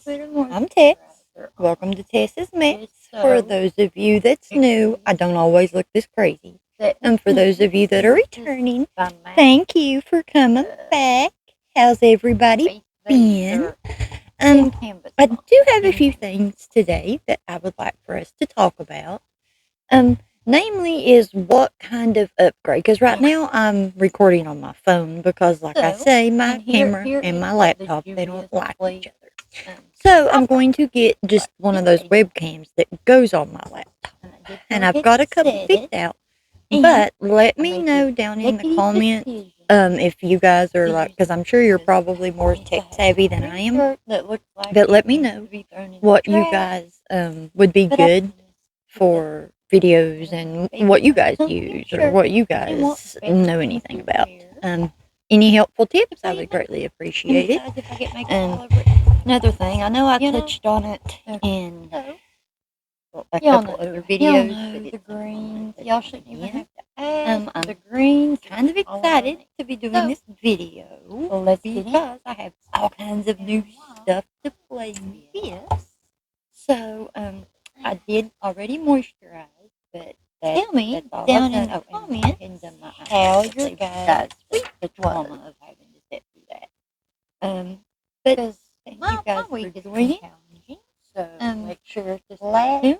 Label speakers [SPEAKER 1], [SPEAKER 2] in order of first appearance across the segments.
[SPEAKER 1] I'm Tess. Welcome to Tess's Mess. For those of you that's new, I don't always look this crazy. And for those of you that are returning, thank you for coming back. How's everybody been? I do have a few things today that I would like for us to talk about. Namely is what kind of upgrade, because right now I'm recording on my phone because, like I say, my camera and my laptop, they don't like each other. So I'm going to get just one of those webcams that goes on my laptop. And I've got a couple picked out. But let me know down in the comments if you guys are like, because I'm sure you're probably more tech savvy than I am. But let me know what you guys would be good for videos and what you guys use or what you guys know anything about. Any helpful tips, I would greatly appreciate it. Another thing, I know I touched on it in a couple other videos. The greens, y'all shouldn't even have to ask. I'm the greens, kind of excited to be doing this video because I have all kinds of new stuff to play with. So, I did already moisturize, but tell me down in the comments how your guys the trauma of having to sit through that. But thank you guys for doing it. So make sure to stay tuned.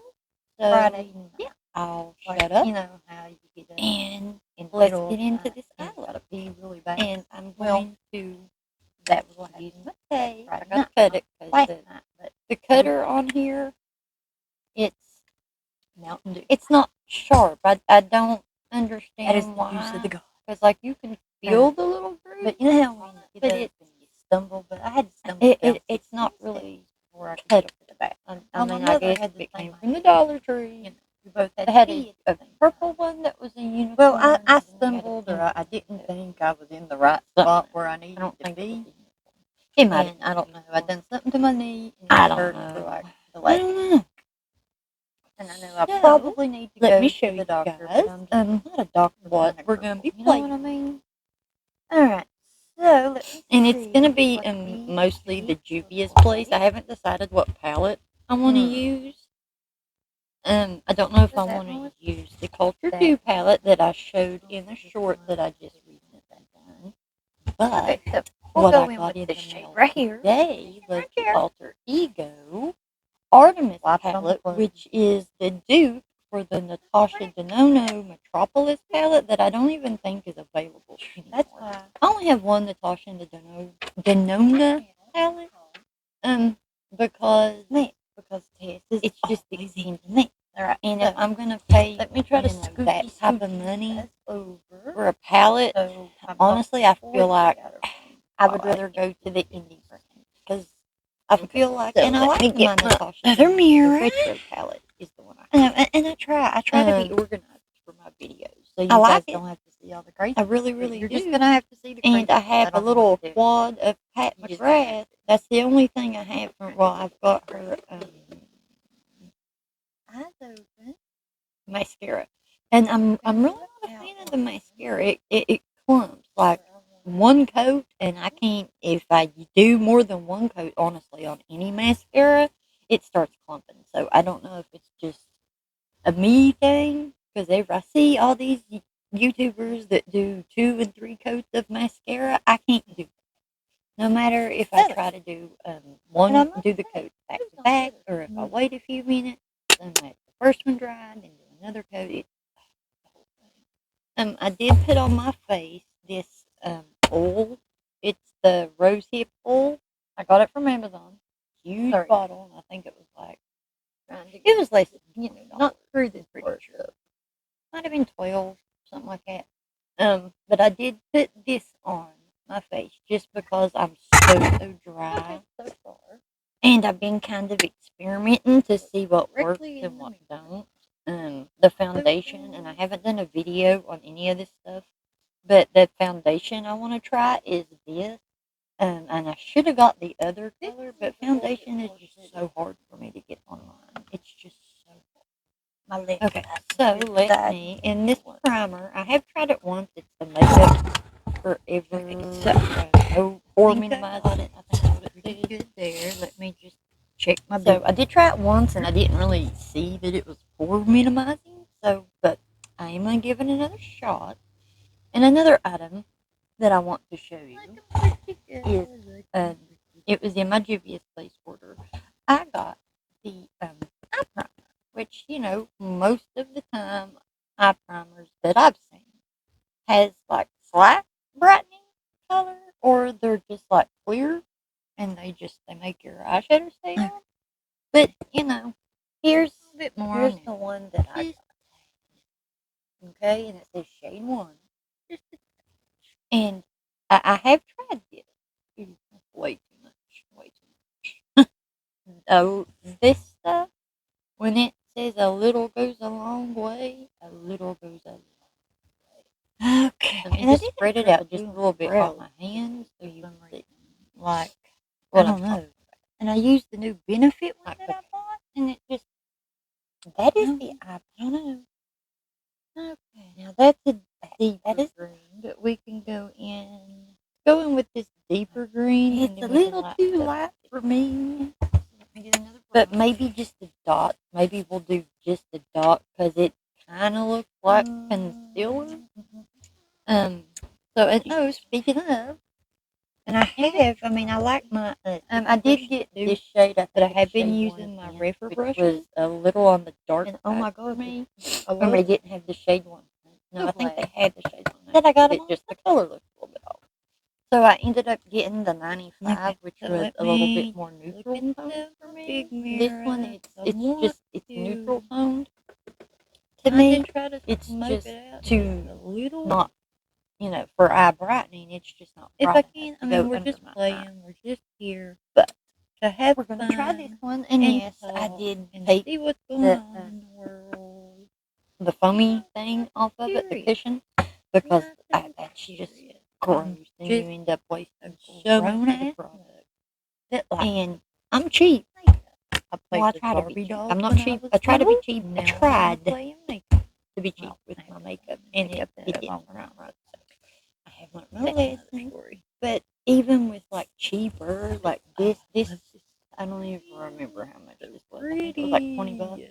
[SPEAKER 1] So Friday, yeah, I'll shut up. You know how you get up and let's get into this palette. Be really bad. And I'm going to. That was what I used my tape. I gotta cut it because the cutter on here. It's Mountain Dew. It's not sharp. I don't understand why. Because like you can feel the little groove. But you know how when you stumble. But I had to stumble. It's not really where I cut it to the back. I mean, I guess it came from the Dollar Tree. You know, we both had a purple one that was a unicorn. Well, I stumbled, or I didn't think I was in the right spot where I needed to be. And I don't know. I done something to my knee. And I hurt for like the last. I don't know. And I know I probably need to go to the doctor. Not a doctor. What we're going to be playing. You know what I mean? All right. So and it's going to be mostly the Juvias place. I haven't decided what palette I want to use. I don't know if I want to use the Culture 2 palette that I showed in the short that I just recently done. But what I got in the mail right here today was the Alter Ego Artemis palette, which is the dupe for the Natasha Denona Metropolis palette that I don't even think is available anymore. That's why I only have one Natasha Denona palette. Because it's just expensive. Alright, and if I'm gonna pay, let me try to scoop that type of money over for a palette. Honestly, I feel like I would rather go to the indie brand because I feel like, and I like my Natasha. Other mirror, the retro palette is the one and I try to be organized for my videos, so you guys don't have to see all the crazy. I really You're do. Just gonna have to see the crazy. And I have a little quad of Pat McGrath. That's the only thing I have from. Well, I've got her eyes open mascara, and I'm really not a fan of the mascara. It clumps like one coat, and I can't. If I do more than one coat, honestly, on any mascara, it starts clumping. So I don't know if it's just a me thing because I see all these YouTubers that do 2 and 3 coats of mascara. I can't do that. No matter if I try to do do the coat back to back, or if I wait a few minutes, then let the first one dry, and then do another coat. It's the whole thing. I did put on my face this oil. It's the rosehip oil. I got it from Amazon. Huge bottle, and I think it was like it was less, not through the pretty sure. Might have been 12, something like that. But I did put this on my face just because I'm so dry so far. And I've been kind of experimenting to see what works and what don't. The foundation, and I haven't done a video on any of this stuff, but the foundation I want to try is this. And I should have got the other color, but foundation is just so hard for me to get online. It's just so hard. My lips. Okay, so let me, in this primer, I have tried it once. It's the makeup forever. So, pore minimize it. I think what it did there. Let me just check my So I did try it once, and I didn't really see that it was pore minimizing. So, but I am going to give it another shot. And another item that I want to show you is, it was in my Juvias place order. I got the eye primer, which, you know, most of the time eye primers that I've seen has like flat brightening color, or they're just like clear, and they make your eyeshadow stay on. But you know, here's a bit more. Here's the one that I got. Okay, and it says shade 1. And I have tried this. It's way too much. Way too much. Oh, this stuff, when it says a little goes a long way, a little goes a long way. Okay. And just spread it out just a little bit on my hands so you can see. Like, I don't know. And I used the new Benefit one that I bought, and it just, that is the eye. I don't know. Okay, now that's a deeper green, but we can go in with this deeper green. It's a little too light for me. But maybe just a dot. Maybe we'll do just a dot because it kind of looks like concealer. So, and oh, speaking of, and I like my, I did get this shade, but I have been using my Refer brush. It was a little on the dark side oh my God, for me. Remember, they didn't have the shade one. No, I think they had the shade one. That I got it, just the color looks a little bit off. So I ended up getting the 95, which was a little bit more neutral tone for me. This one, it's neutral toned. To me, it's just too not, you know, for eye brightening, it's just not bright. If I can, I mean, we're just playing, we're just here. But to have we're going to try this one, and yes, I did see what's going on in the world. The foamy thing off of it, the cushion, because that's just gross, and you end up wasting so much of the product. And I'm cheap. I try to be cheap. I'm not cheap. I try to be cheap. I tried to be cheap with my makeup, and it didn't turn out right. I have learned my lesson. But even with like cheaper, like this, I don't even remember how much this was. I think it was like $20.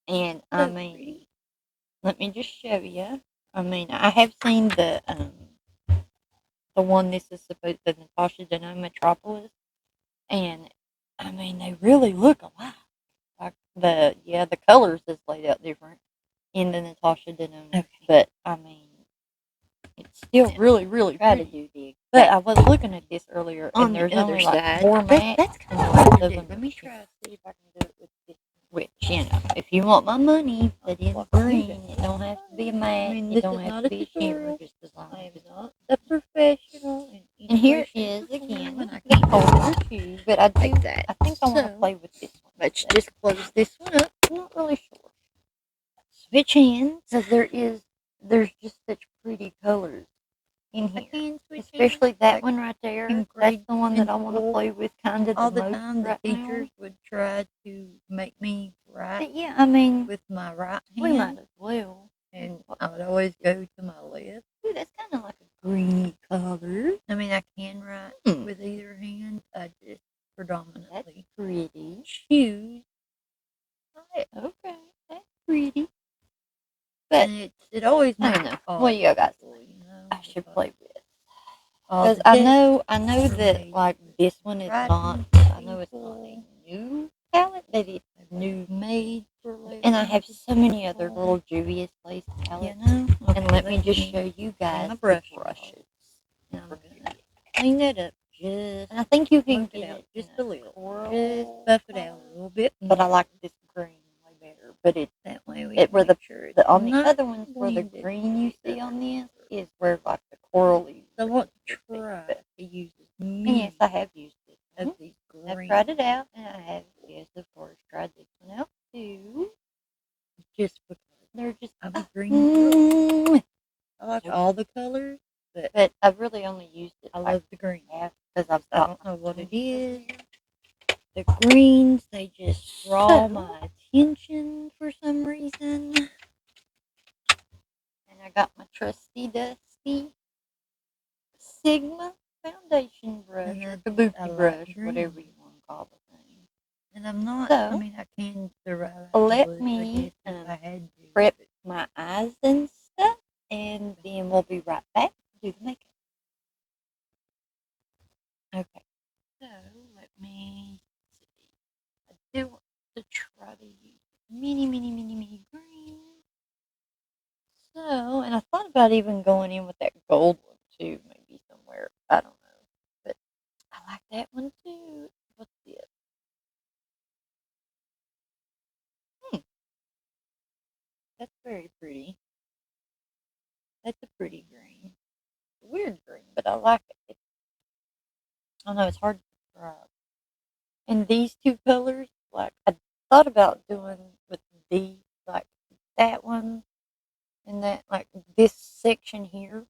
[SPEAKER 1] And I mean, let me just show you. I mean, I have seen the one this is supposed to, Natasha Denona Metropolis, and I mean they really look alike. Like the colors is laid out different in the Natasha Denona, but I mean it's still really really pretty. But I was looking at this earlier, and there's only like 4 mattes. That's kind of hard to do. Let me try to see if I can do it with this. Which, you know, if you want my money, put in green. It don't have to be a matte. I mean, it don't have to be a shimmer, just as long as it's not a professional. And here is again. I can't hold it, but I do that. I think I want to play with this one. Let's just close this one up. I'm not really sure. Switch hands, because there's just such pretty colors in here, especially that one right there. That's the one that I want to play with kind of all the time. The teachers would try to make me write. Yeah, I mean, with my right hand. We might as well. And I would always go to my left. Ooh, that's kind of like a greeny color. I mean, I can write with either hand. I just predominantly pretty choose. Okay, that's pretty. But it always makes it hard. What you got? I should play with. Because I know that like this one is not. I know it's not a new palette, but it's new made. And I have so many other little Juvias Place palettes. And let me just show you guys the brushes. And I'm gonna clean that up just. And I think you can get it just a little. Just buff it out a little bit. But I like this green way better. But it's that way we where the on the other ones where the green you see on this is where like the coral is. I want to try to use this. And yes, I have used it. I've tried it out, and I have, yes, of course, tried this one out too. Just because they're just green. I like all the colors, but I've really only used it. I love the green because I don't know what it is. The greens, they just draw my attention for some reason. And I got my trusty dusty Sigma foundation brush, or kabuki brush, whatever you want to all the things. And I'm not, so, I mean, I can survive. Let me prep my eyes and stuff, and then we'll be right back to do the makeup. Okay, so let me see. I do want to try to use mini green. So, and I thought about even going in with that gold one too, maybe somewhere. I don't know. But I like that one too. What's this? That's very pretty. That's a pretty green. Weird green, but I like it. I know it's hard to describe. And these two colors, like I thought about doing with these, like that one and that, like this section here.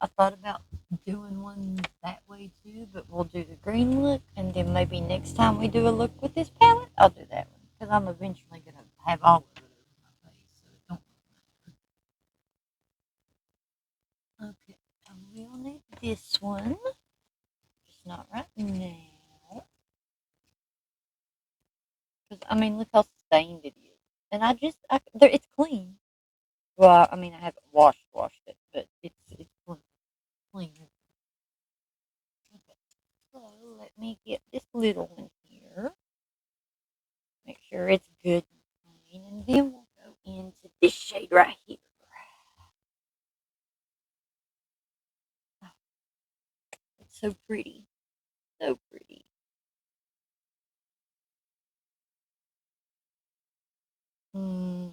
[SPEAKER 1] I thought about doing one that way too, but we'll do the green look, and then maybe next time we do a look with this palette, I'll do that one because I'm eventually gonna have all of it over my face, so it don't matter. Okay, I will need this one, just not right now, because I mean, look how stained it is, and it's clean. Well, I mean, I haven't washed it, but it's clean. Okay, so let me get this little one here. Make sure it's good and clean, and then we'll go into this shade right here. Oh, it's so pretty, so pretty. Hmm.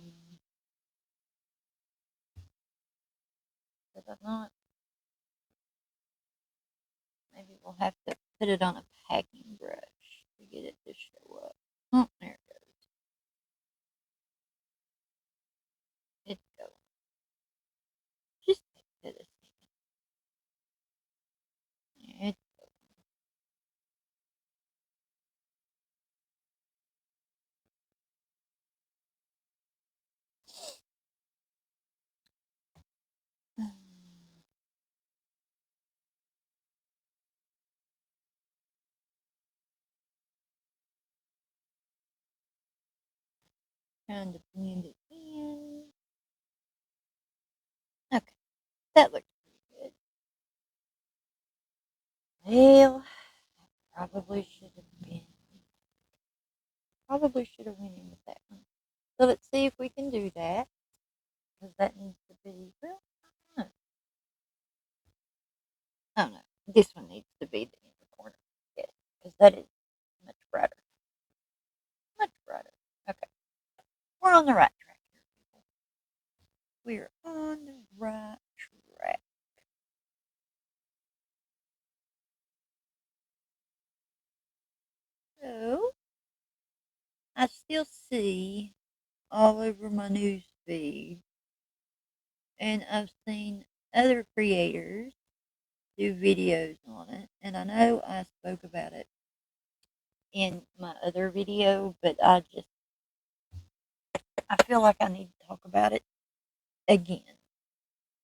[SPEAKER 1] Did I not? Maybe we'll have to put it on a packing brush to get it to show up. Oh, there it goes. It's going. Just take it a second. It's going. Trying to blend it in. Okay, that looks pretty good. Well, probably should have went in with that one. So let's see if we can do that, because that needs to be, well, I don't know. Oh no, this one needs to be the inner corner. Yes, because that is much brighter. Much brighter. Okay, we're on the right track here, people. We're on the right track. So, I still see all over my news feed, and I've seen other creators do videos on it, and I know I spoke about it in my other video, but I feel like I need to talk about it again.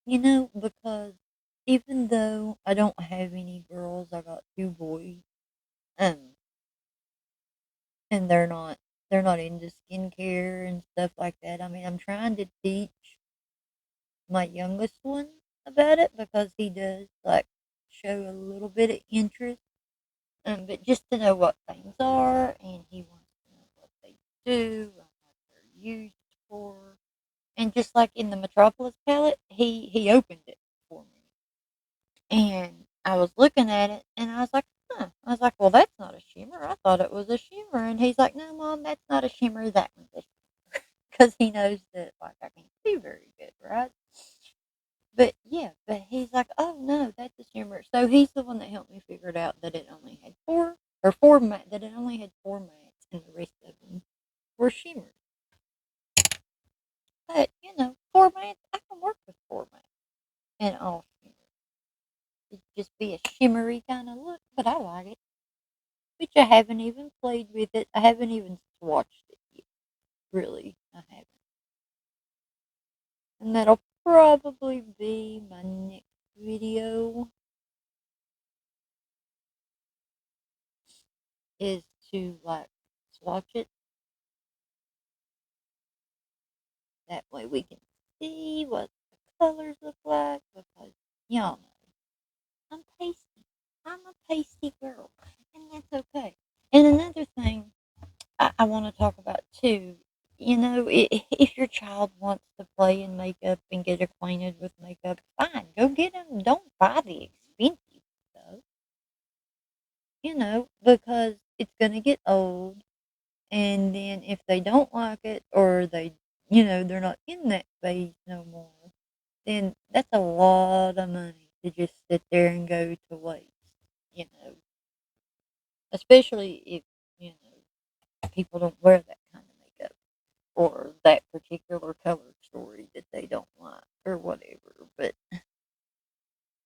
[SPEAKER 1] You know, because even though I don't have any girls, I got two boys, um, and they're not into skincare and stuff like that. I mean, I'm trying to teach my youngest one about it because he does like show a little bit of interest, but just to know what things are, and he wants to know what they do and what they're used for. And just like in the Metropolis palette, he opened it for me. And I was looking at it and I was like, huh. I was like, well, that's not a shimmer. I thought it was a shimmer. And he's like, no, Mom, that's not a shimmer. That one's a shimmer. Because he knows that, like, I can't see very good, right? But yeah, but he's like, oh, no, that's a shimmer. So he's the one that helped me figure it out that it only had that it only had four mattes and the rest of them were shimmers. But, four mattes, I can work with four mattes and all shimmers. It'd just be a shimmery kind of look, but I like it. Which I haven't even played with it. I haven't even swatched it yet. Really, I haven't. And that'll probably be my next video. Is to like swatch it. That way we can see what the colors look like because y'all know I'm pasty. I'm a pasty girl, and that's okay. And another thing I want to talk about too, if your child wants to play in makeup and get acquainted with makeup, fine, go get them. Don't buy the expensive stuff, because it's going to get old. And then if they don't like it or they're not in that phase no more, then that's a lot of money to just sit there and go to waste, you know, especially if, people don't wear that kind of makeup or that particular color story that they don't like or whatever. But,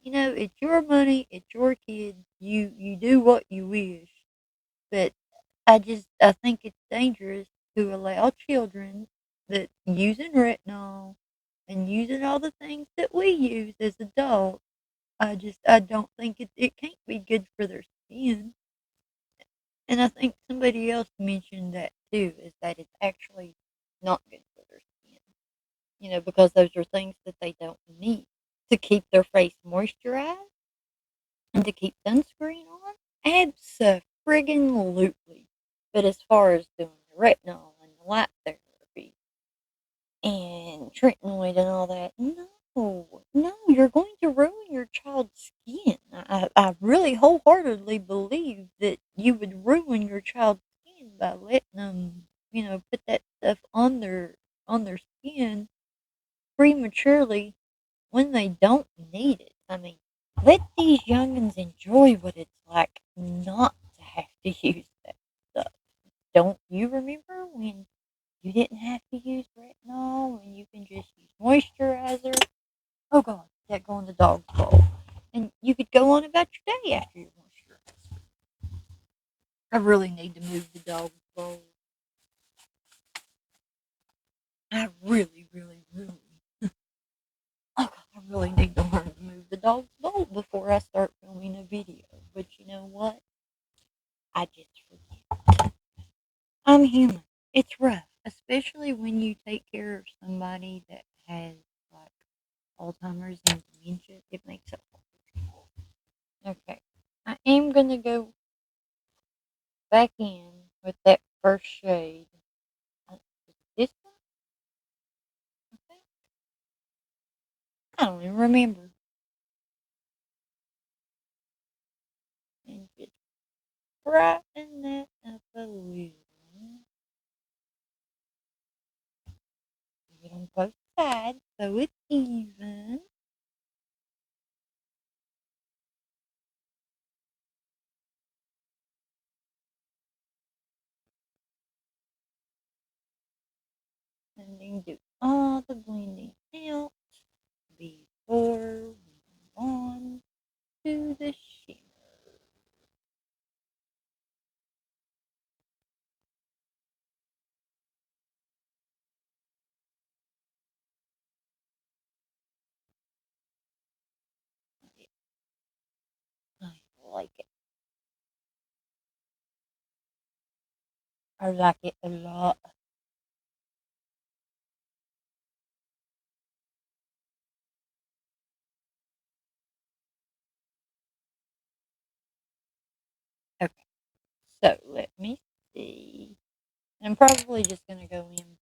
[SPEAKER 1] it's your money, it's your kid, you do what you wish. But I think it's dangerous to allow children that using retinol and using all the things that we use as adults. I don't think it can't be good for their skin. And I think somebody else mentioned that too, is that it's actually not good for their skin. Because those are things that they don't need to keep their face moisturized and to keep sunscreen on. Abso-friggin-lutely. But as far as doing the retinol and the light therapy and tretinoid and all that, no, you're going to ruin your child's skin. I really wholeheartedly believe that you would ruin your child's skin by letting them, put that stuff on their skin prematurely when they don't need it. I mean, let these youngins enjoy what it's like not to have to use that stuff. Don't you remember when you didn't have to use retinol and you can just use moisturizer? Oh God, that go in the dog's bowl. And you could go on about your day after your moisturizer. I really need to move the dog's bowl. I really, really, really. Oh God, I really need to learn to move the dog's bowl before I start filming a video. But you know what? I just forget. I'm human. It's rough, especially when you take care of somebody that has like Alzheimer's and dementia. It makes it hard. Okay, I am gonna go back in with that first shade. Is it this one? I think. I don't even remember. And just brighten that up a little. Get on both sides so it's even. And then do all the blending out before we move on to the shimmer. I like it. I like it a lot. Okay, so let me see. I'm probably just going to go in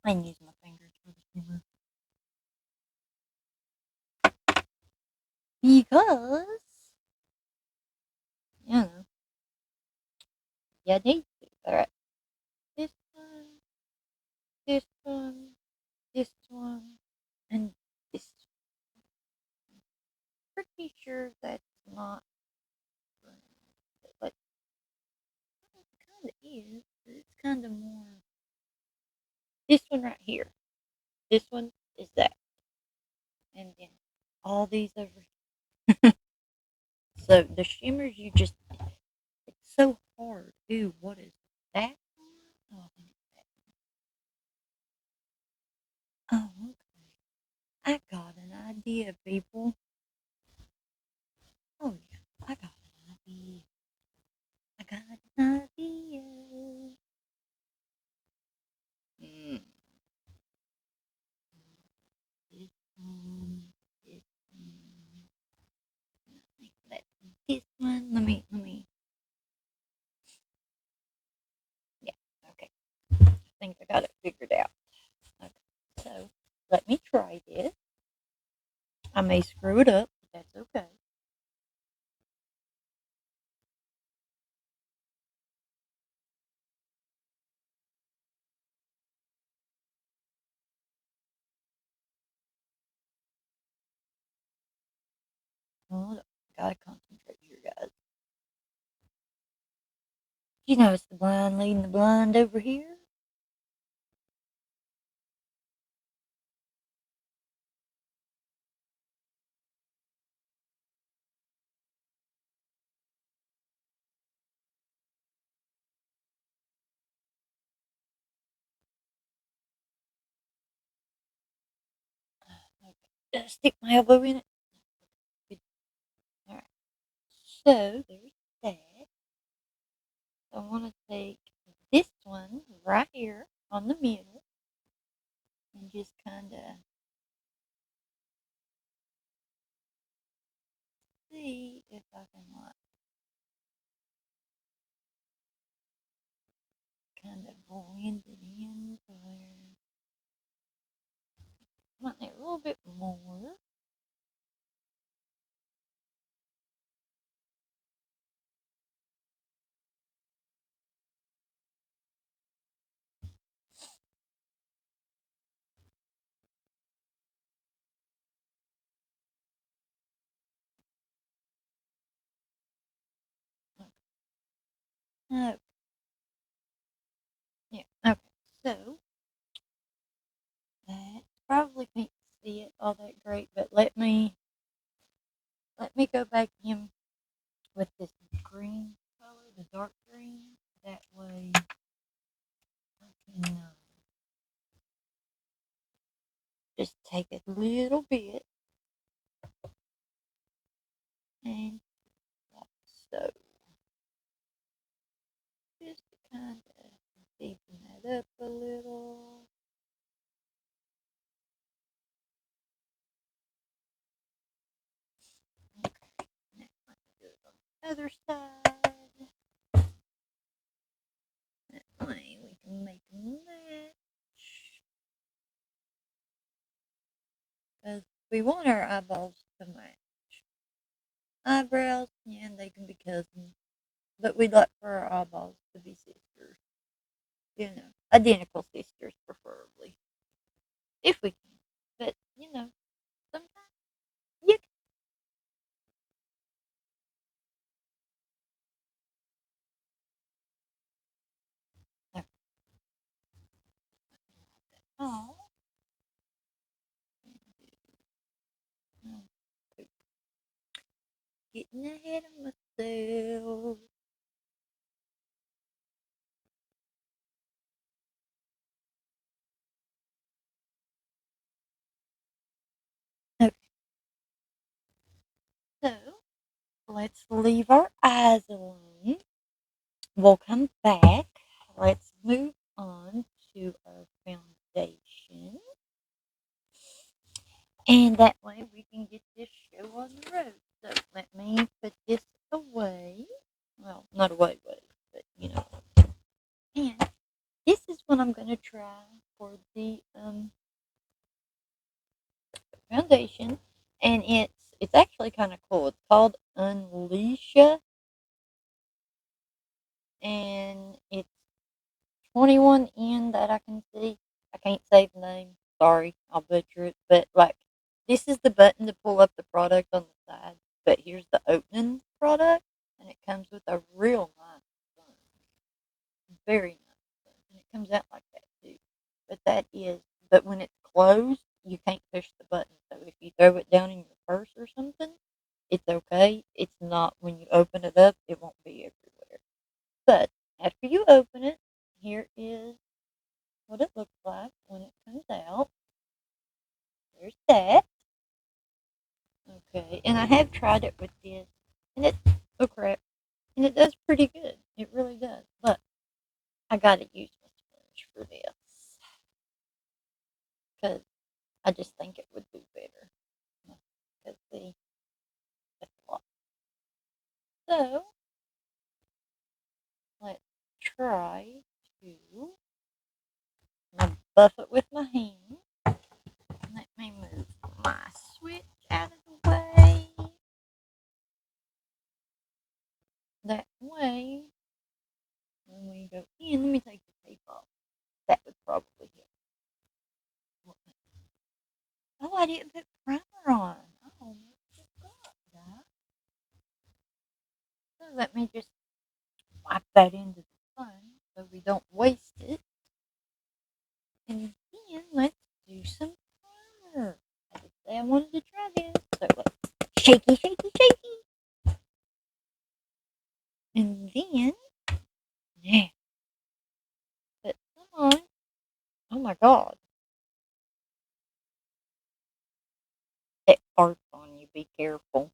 [SPEAKER 1] and use my fingers for the shimmer. Because, you need to. Alright, this one, this one, this one, and this one. Pretty sure that's not brown, but it kind of is. It's kind of more. This one right here. This one is that. And then all these over. So the shimmers you just, it's so hard. Ooh, what is that one? Oh, I think it's that one. Oh, okay. I got an idea, people. Oh, yeah. I got an idea. I got an think I got it figured out. Okay, so let me try this. I may screw it up, but that's okay. Hold on. Gotta concentrate here, guys. You know it's the blind leading the blind over here. Okay. Stick my elbow in it. Good. All right. So there's that. I want to take this one right here on the middle and just kind of see if I can like kind of blend it in there. Might need a little bit more. Okay. Yeah. Okay. So that probably can't see it all that great, but let me go back in with this green color, the dark green. That way I can just take a little bit and like so. Just to kind of deepen that up a little. Okay, now I'm do it on the other side. That way we can make a match. Because we want our eyeballs to match. Eyebrows, yeah, they can be cousins. But we'd like for our eyeballs to be sisters. You know, identical sisters, preferably. If we can. But, sometimes you can. Oh. Getting ahead of myself. Okay, so let's leave our eyes alone. We'll come back. Let's move on to our foundation. And that way we can get this show on the road. So let me put this away. Well, not away, but And this is what I'm going to try for the foundation. And it's actually kind of cool. It's called Unleasha. And it's 21N that I can see. I can't say the name. Sorry, I'll butcher it. But like, this is the button to pull up the product on the side. But here's the opening product, and it comes with a real nice sponge, very nice sponge, and it comes out like that too. But that is, but when it's closed, you can't push the button. So if you throw it down in your purse or something, it's okay. It's not when you open it up, it won't be everywhere. But after you open it, here is what it looks like when it comes out. There's that. Okay, and I have tried it with this, and oh crap, and it does pretty good. It really does. But I gotta use my sponge for this because I just think it would be better. Because see, that's a lot. So let's try to buff it with my hand. Let me move my switch out of the way. That way, when we go in, let me take the tape off. That would probably help. Oh, I didn't put primer on. I almost forgot that. So let me just wipe that into the fun so we don't waste it. And then let's do some primer. I did say I wanted to try this. So let's shaky, shaky, shaky. And then, yeah, put some on. Oh my God. It farts on you. Be careful.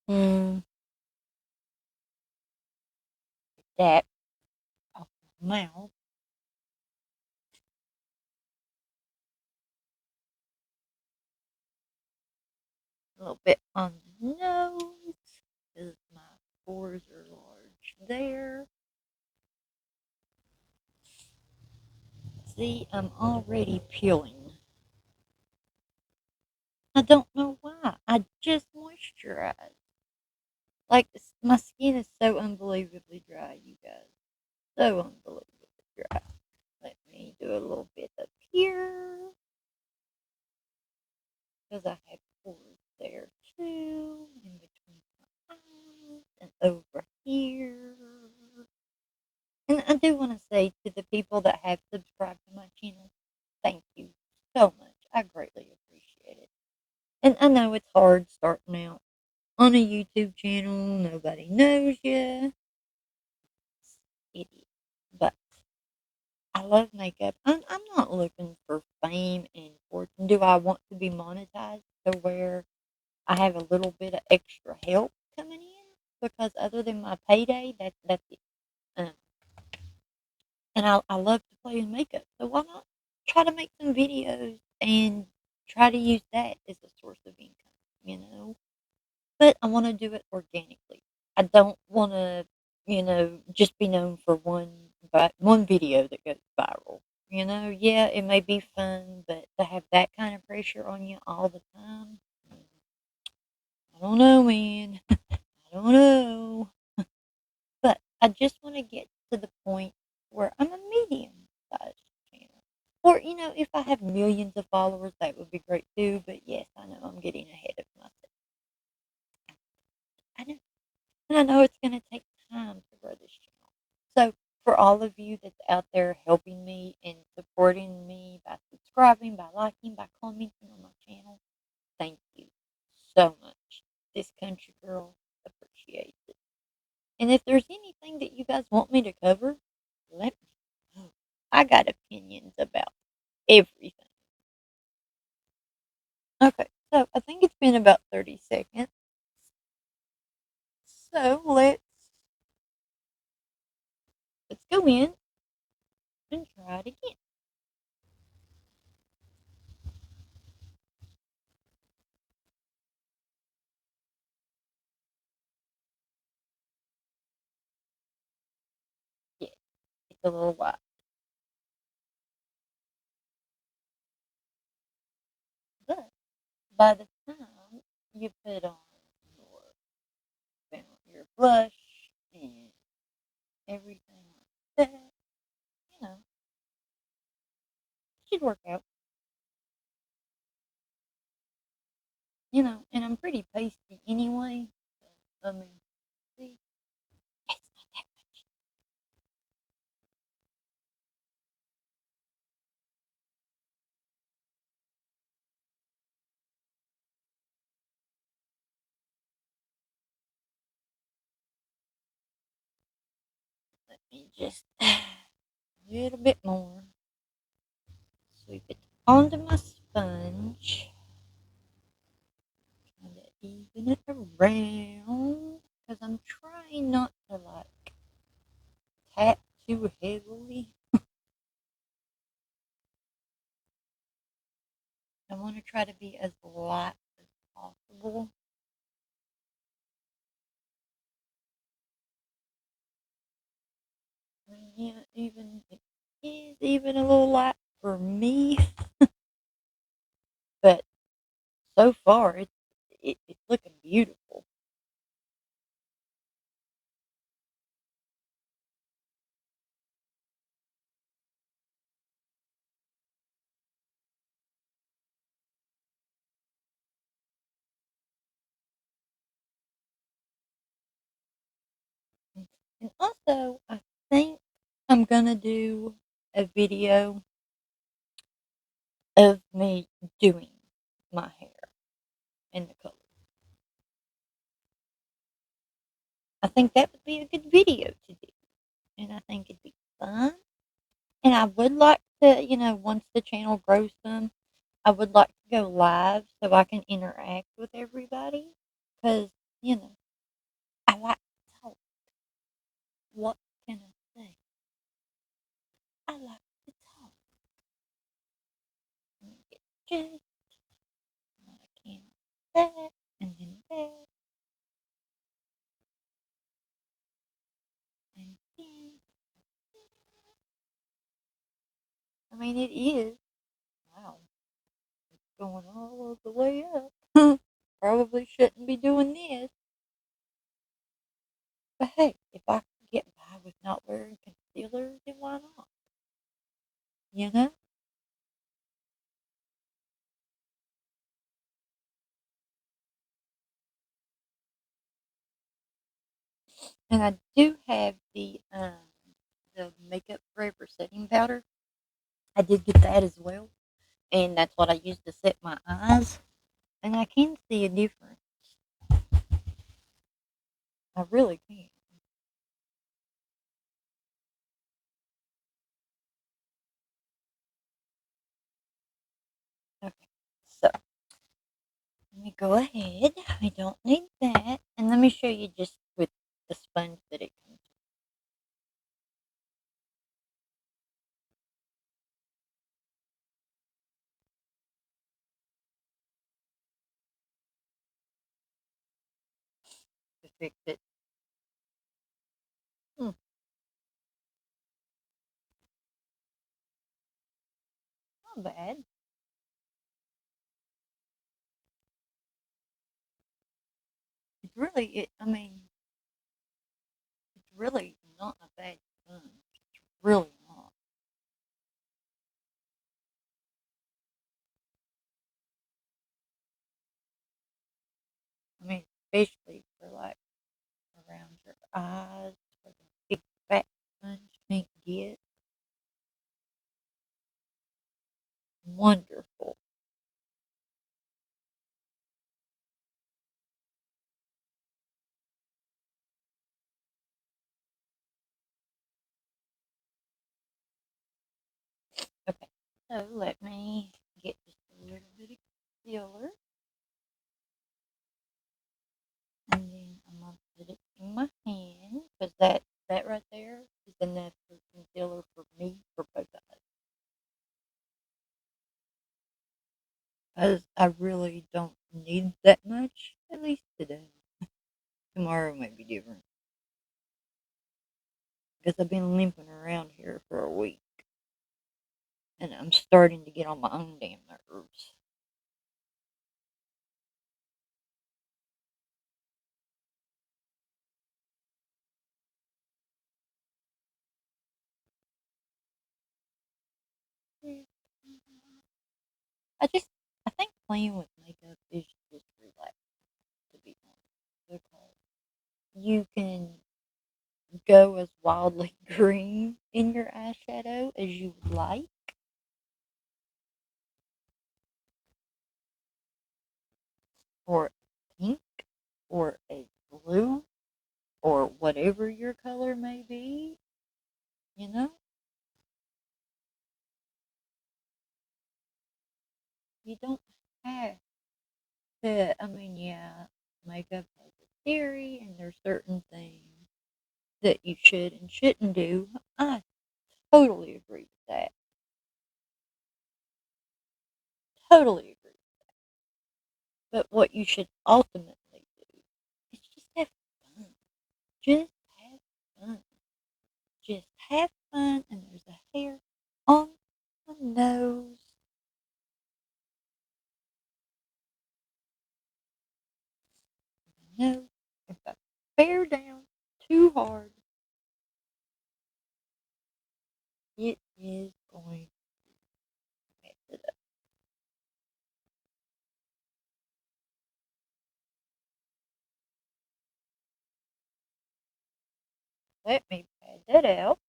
[SPEAKER 1] Mm, that off my mouth. A little bit on the nose because my pores are large there. See, I'm already peeling. I don't know why. I just moisturized. Like, my skin is so unbelievably dry, you guys. So unbelievably dry. Let me do a little bit up here because I have pores there too, in between my eyes and over here. And I do want to say to the people that have subscribed to my channel, thank you so much. I greatly appreciate it. And I know it's hard starting out on a YouTube channel. Nobody knows you. It is. But I love makeup. I'm not looking for fame and fortune. Do I want to be monetized to where I have a little bit of extra help coming in? Because other than my payday, that's it. Um, and I love to play in makeup. So why not try to make some videos and try to use that as a source of income, you know? But I want to do it organically. I don't want to, just be known for one video that goes viral. Yeah, it may be fun, but to have that kind of pressure on you all the time, I don't know, man. I don't know. But I just want to get to the point where I'm a medium sized channel. Or, if I have millions of followers, that would be great too. But yes, I know I'm getting ahead of myself. I know. And I know it's going to take time to grow this channel. So, for all of you that's out there helping me and supporting me by subscribing, by liking, by commenting on my channel, thank you so much. This country girl appreciates it. And if there's anything that you guys want me to cover, let me know. I got opinions about everything. Okay, so I think it's been about 30 seconds. So let's go in and try it again. Yeah, it's a little white. But by the time you put on your blush and everything like that, you know, it should work out. And I'm pretty pasty anyway. So, I mean, see, it's not that much. Let me just a little bit more. Sweep it onto my sponge. Trying to even it around because I'm trying not to like tap too heavily. want to try to be as light as possible. Yeah, even it is even a little light for me, but so far it's looking beautiful. And also, I think I'm gonna do a video of me doing my hair and the color. I think that would be a good video to do, and I think it'd be fun. And I would like to, once the channel grows some, I would like to go live so I can interact with everybody. Because, I like to talk. What can I say? I like to talk. Let me get just I can that and then that and then. I mean, it is. Wow, it's going all the way up. Probably shouldn't be doing this. But hey, if I can get by with not wearing concealer, then why not? You know? And I do have the Makeup Forever setting powder. I did get that as well. And that's what I use to set my eyes. And I can see a difference. I really can. Okay. So let me go ahead. I don't need that. And let me show you just with the sponge that it comes to fix it. Hmm, not bad. It's really it. I mean, it's really not a bad sponge. It's really not. I mean, especially for like around your eyes, where the big fat sponge can't get. Wonderful. Okay, so let me get just a little bit of concealer, and then I'm gonna put it in my hand because that right there is enough for concealer for me for both eyes. Because I really don't need that much, at least today. Tomorrow might be different because I've been limping around here for a week, and I'm starting to get on my own damn nerves. I just, I think playing with makeup is just relaxing, to be honest. Because you can go as wildly green in your eyeshadow as you would like, or pink, or a blue, or whatever your color may be, you know? You don't have to, I mean, yeah, makeup has a theory, and there's certain things that you should and shouldn't do. I totally agree with that. Totally agree. But what you should ultimately do is just have fun. Just have fun. Just have fun. And there's a hair on my nose. No, if I bear down too hard, it is going to mess it up. Let me pad that out.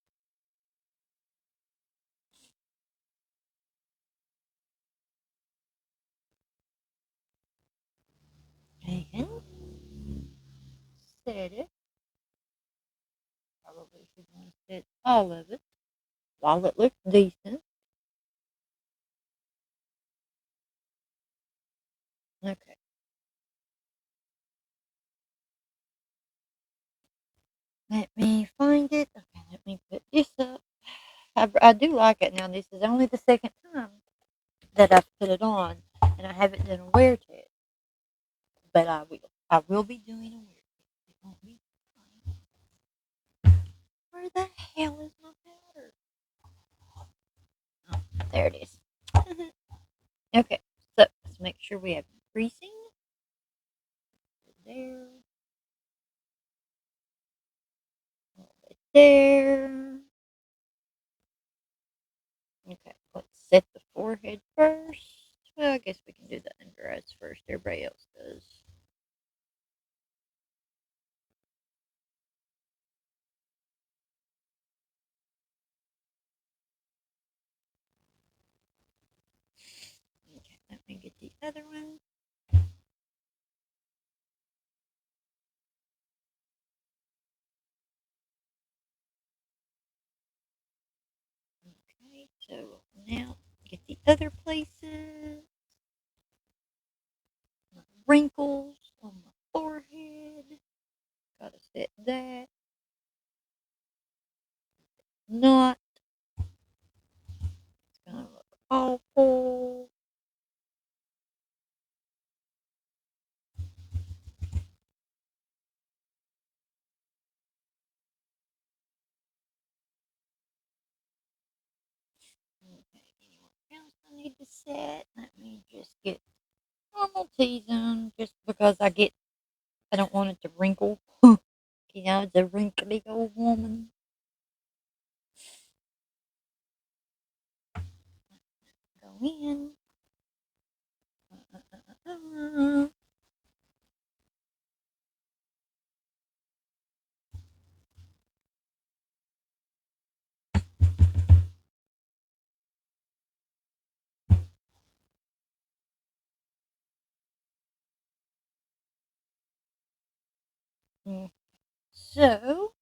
[SPEAKER 1] And set it. Probably should want to set all of it while it looks decent. Okay. Let me find it. Okay, let me put this up. I do like it now. This is only the second time that I've put it on, and I haven't done a wear test. But I will. I will be doing a wear test. It won't be fine. Where the hell is my powder? Oh, there it is. Okay, so let's make sure we have greasing. There. There. Okay, let's set the forehead first. Well, I guess we can do the under eyes first. Everybody else does. Okay, let me get the other one. Okay, so now get the other places. My wrinkles on my forehead. Gotta set that. Not. It's gonna look awful. Okay, anyone else I need to set? Let me just get normal T-zone just because I don't want it to wrinkle. You know, it's a wrinkly old woman. Go in. So,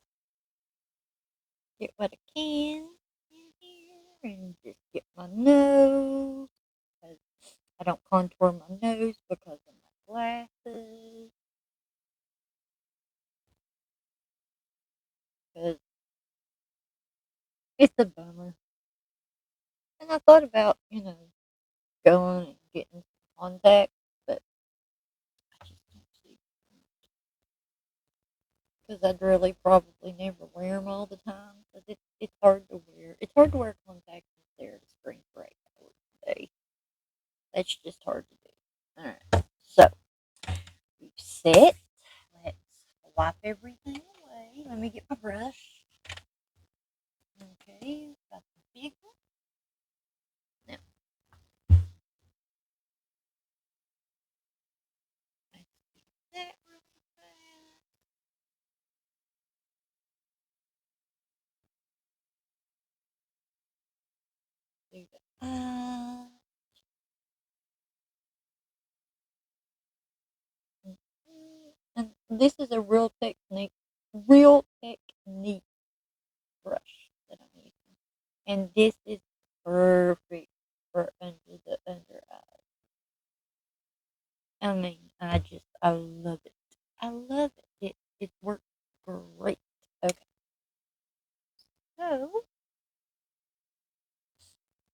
[SPEAKER 1] get what I can in here and just get my nose. I don't contour my nose because of my glasses. Because it's a bummer. And I thought about, going and getting some contacts, but I just don't see because I'd really probably never wear them all the time. Because it's hard to wear. It's hard to wear contacts and stare at a screen for 8 hours a day. That's just hard to do. All right. So we've set. Let's wipe everything away. Let me get my brush. Okay, got the big one. Now, let's do that really fast. Do the eye. And this is a real technique brush that I'm using. And this is perfect for under the under eye. I mean, I love it. I love it. It works great. Okay. So,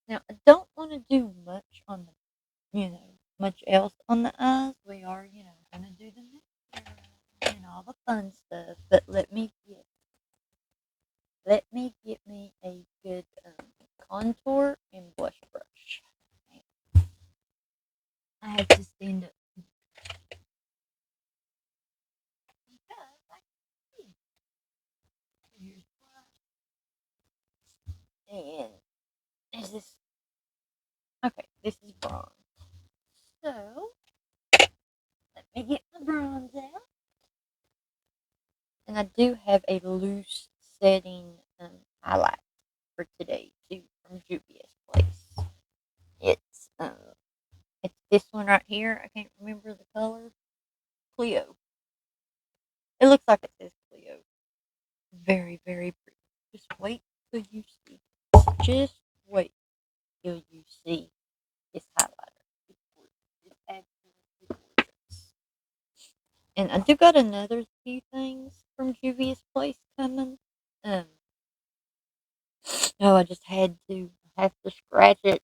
[SPEAKER 1] now I don't want to do much on the, much else on the eyes. We are, gonna do the mascara and all the fun stuff. But let me get me a good contour and blush brush. I have to stand up because I can see. Here's blush. And is this okay? This is bronze. So let me get my bronze out. And I do have a loose setting highlight for today too from Juvias Place. It's this one right here. I can't remember the color. Cleo. It looks like it says Cleo. Very, very pretty. Just wait till you see. Just wait till you see this highlighter. It's absolutely gorgeous. And I do got another few things from Juvia's Place coming. Um, I just had to have to scratch it.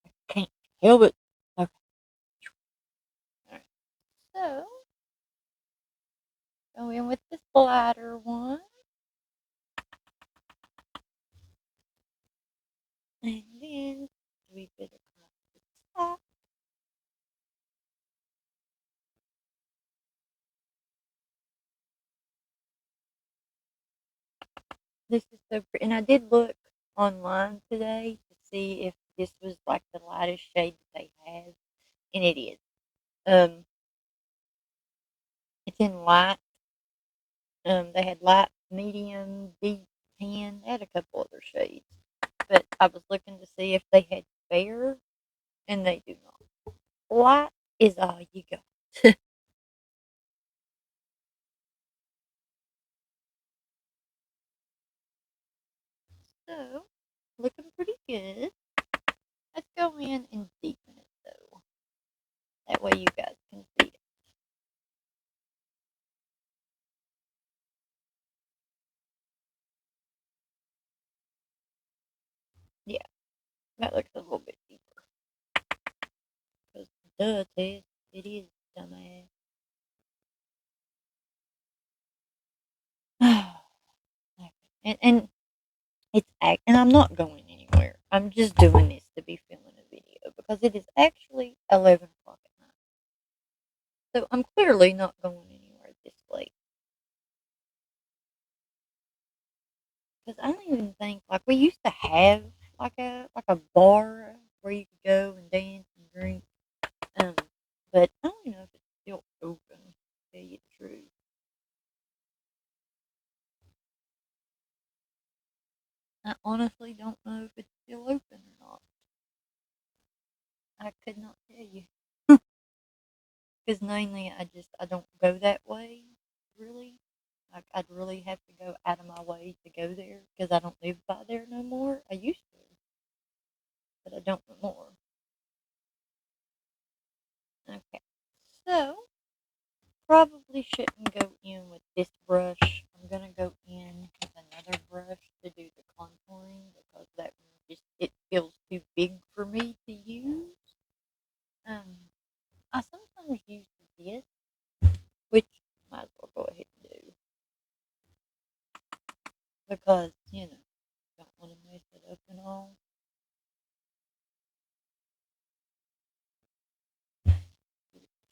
[SPEAKER 1] I can't help it. Okay. All right. So go in with this lighter one. And then sweep it across the top. This is so pretty. And I did look online today to see if this was like the lightest shade that they have. And it is. Um, it's in light. They had light, medium, deep tan. They had a couple other shades. But I was looking to see if they had fair, and they do not. Light is all you got. So, looking pretty good. Let's go in and deepen it though. That way you guys can see it. Yeah, that looks a little bit deeper. Because duh, Tess, it is dumbass. and and I'm not going anywhere. I'm just doing this to be filming a video because it is actually 11 o'clock at night. So I'm clearly not going anywhere this late. Because I don't even think like we used to have like a bar where you could go and dance and drink. Um, but I don't even know if it's still open. To tell you the truth, I honestly don't know if it's still open or not. I could not tell you because mainly I don't go that way really. Like I'd really have to go out of my way to go there because I don't live by there no more. I used to, but I don't no more. Okay, so probably shouldn't go in with this brush. I'm gonna go in with another brush to do the contouring because that one just it feels too big for me to use. I sometimes use this, which I might as well go ahead and do because don't want to mess it up and all.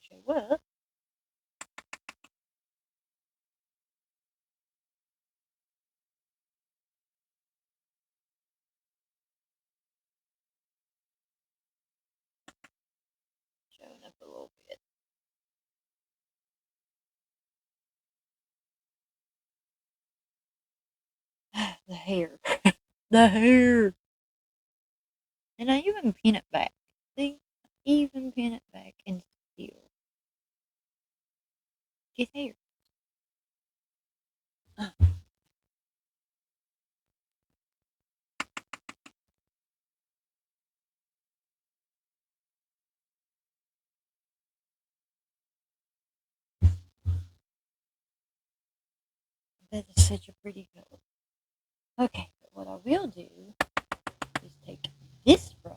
[SPEAKER 1] Show up. Showing up a little bit. The hair. The hair. And I even pin it back. See? I even pin it back and still get hair. Uh, that is such a pretty color. Okay, but what I will do is take this brush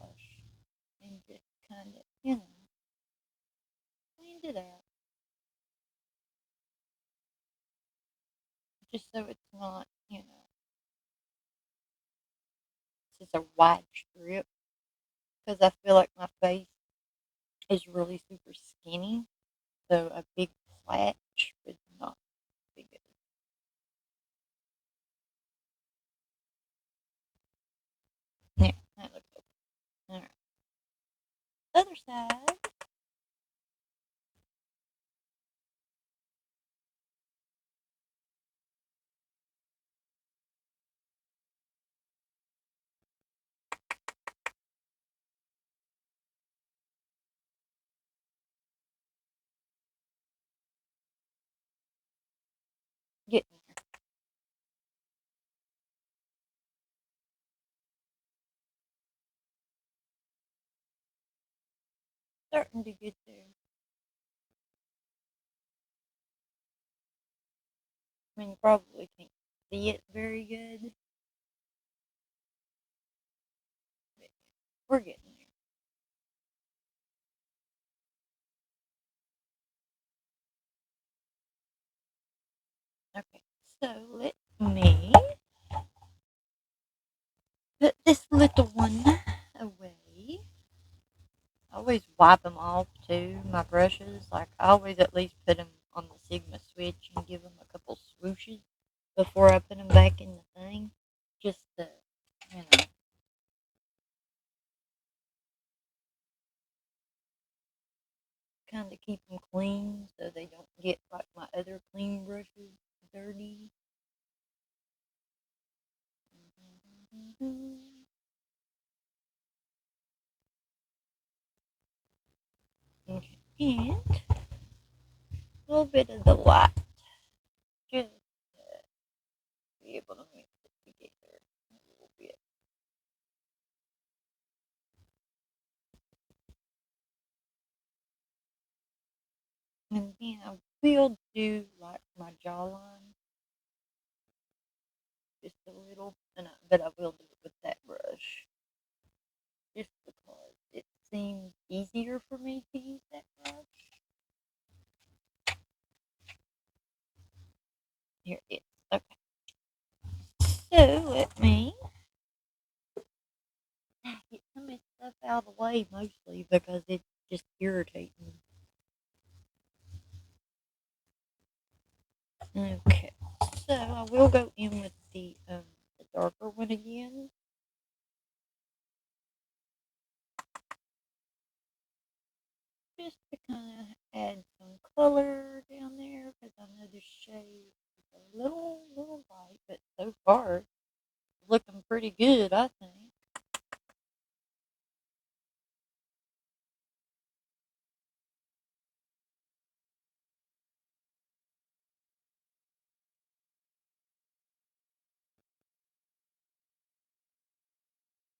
[SPEAKER 1] just so it's not, just a wide strip. Because I feel like my face is really super skinny, so a big flatch would not be good. Yeah, that looks okay. All right, other side. Getting there. Starting to get there. I mean, you probably can't see it very good, but we're getting there. Okay, so let me put this little one away. I always wipe them off too, my brushes. Like, I always at least put them on the Sigma switch and give them a couple swooshes before I put them back in the thing. Just to, you know, kind of keep them clean so they don't get like my other clean brushes dirty. Okay. And a little bit of the light, just to be able to mix it together a little bit. And then I will do like my jawline just a little, but I will do it with that brush just because it seems easier for me to use that brush. Here it is. Okay, so let me get some of this stuff out of the way, mostly because it's just irritating. Okay, so I will go in with the darker one again. Just to kind of add some color down there because I know the shade is a little light, but so far it's looking pretty good, I think.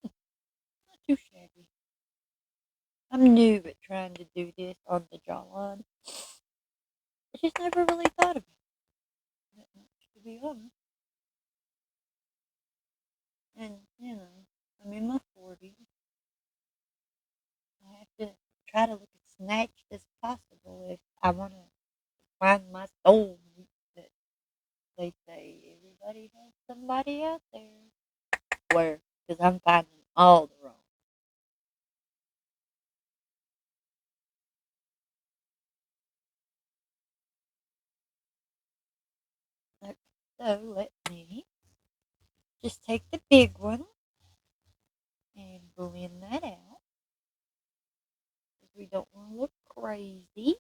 [SPEAKER 1] Not too shabby. I'm new at trying to do this on the jawline. I just never really thought about it that much, to be honest. And, I'm in my 40s. I have to try to look as snatched as possible if I want to find my soulmate. That they say everybody has somebody out there. Where? Because I'm finding all the wrong. Okay, so let me just take the big one and blend that out. Because we don't want to look crazy.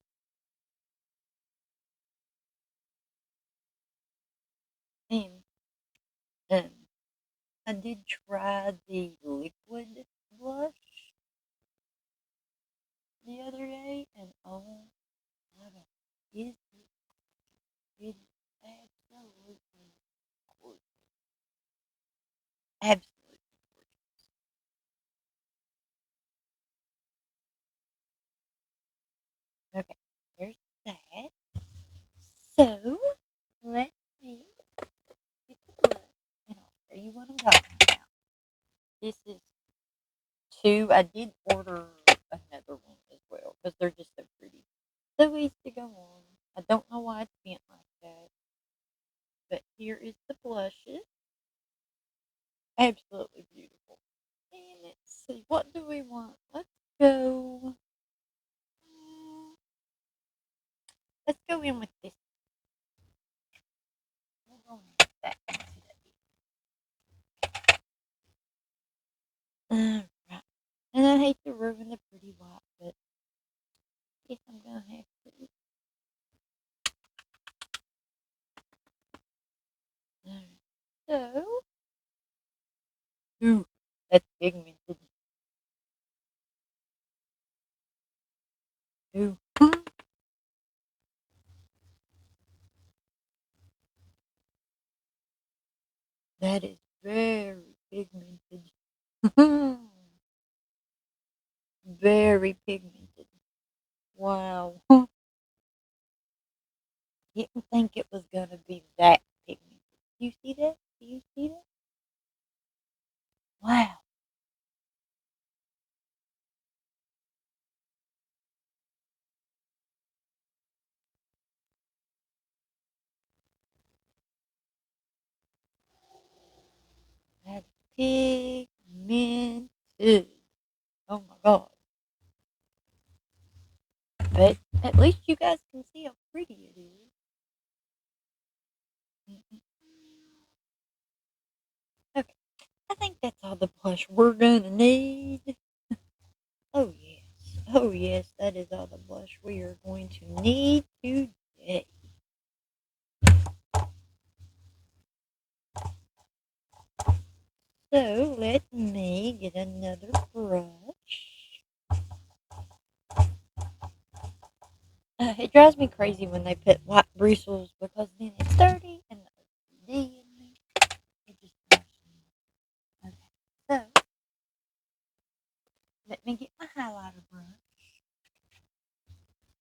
[SPEAKER 1] And um, I did try the liquid blush the other day, and oh my god, is it absolutely gorgeous. Absolutely gorgeous. Okay, there's that. So, let me get the blush, and I'll show you what I'm talking about. This is two. I did order another one as well because they're just so pretty. So easy to go on. I don't know why it's bent like that. But here is the blushes. Absolutely beautiful. And let's see, what do we want? Let's go. Let's go in with this. We'll go in with that. Alright. And I hate to ruin the pretty white, but I guess I'm gonna have to. So, ooh, that's pigmented. Ooh. That is very pigmented. Very pigmented. Wow. Didn't think it was gonna be that pigmented. Do you see that? Do you see that? Wow. That's pigmented. Oh my god. But at least you guys can see how pretty it is. Okay. I think that's all the blush we're gonna need. Oh yes. Oh yes, that is all the blush we are going to need today. So let me get another brush. It drives me crazy when they put white bristles because then it's dirty and the OCD in me. It just drives me. Okay, so let me get my highlighter brush.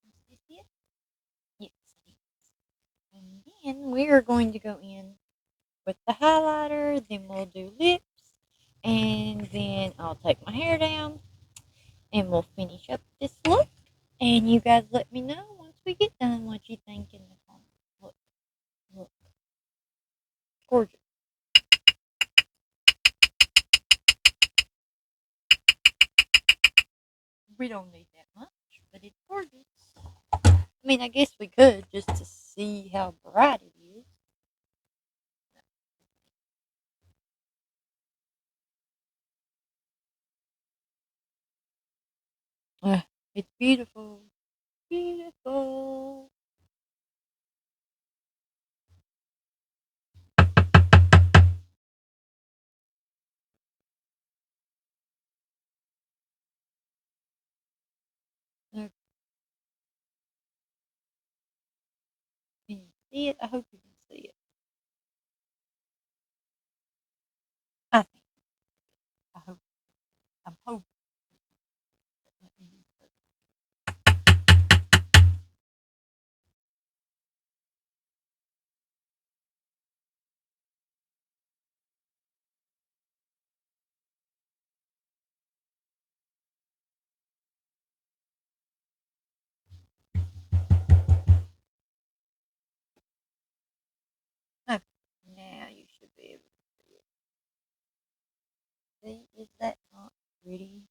[SPEAKER 1] Is this it? Yes, it is. And then we are going to go in with the highlighter. Then we'll do lips, and then I'll take my hair down, and we'll finish up this look. And you guys let me know once we get done what you think in the comments. Look, look, gorgeous. We don't need that much, but it's gorgeous. I mean, I guess we could just to see how bright it is. It's beautiful. Beautiful. Can you see it? I hope you can see it. I think. I hope. I'm hoping. Okay. Now you should be able to see it. See, is that not pretty?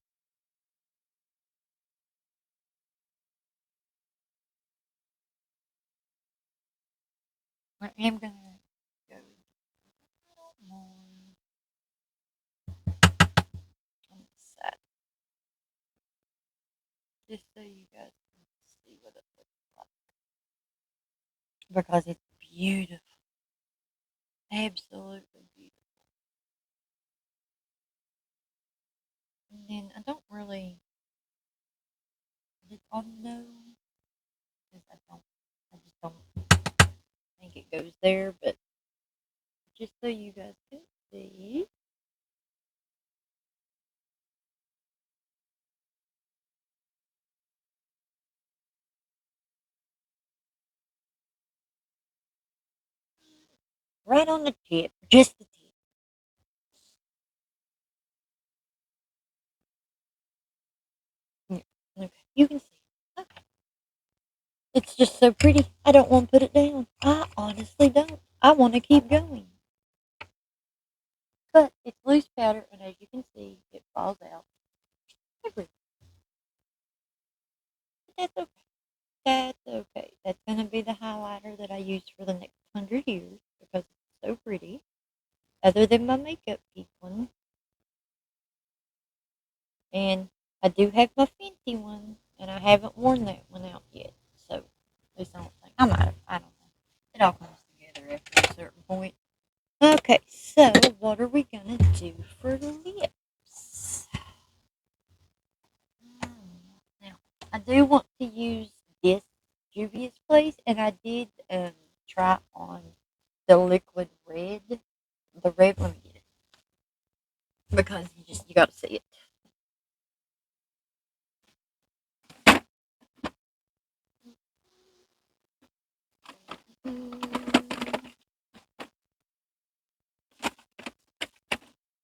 [SPEAKER 1] I am gonna go a little more on the side, just so you guys can see what it looks like. Because it's beautiful. Absolutely beautiful. And then I don't really, I just don't know, because I just don't think it goes there, but just so you guys can see. Right on the tip, just the tip. Yeah, okay, you can see. Okay. It's just so pretty. I don't want to put it down. I honestly don't. I want to keep going. But it's loose powder, and as you can see, it falls out everywhere. But that's okay. That's okay. That's going to be the highlighter that I use for the next 100 years because it's so pretty. Other than my makeup peak one. And I do have my Fenty one, and I haven't worn that one out yet. So, at least I don't think. I might have. I don't know. It all comes together after a certain point. Okay, so what are we going to do for lips? Now, I do want to use this Juvias place, and I did try on the liquid red. The red, let me get it because you got to see it.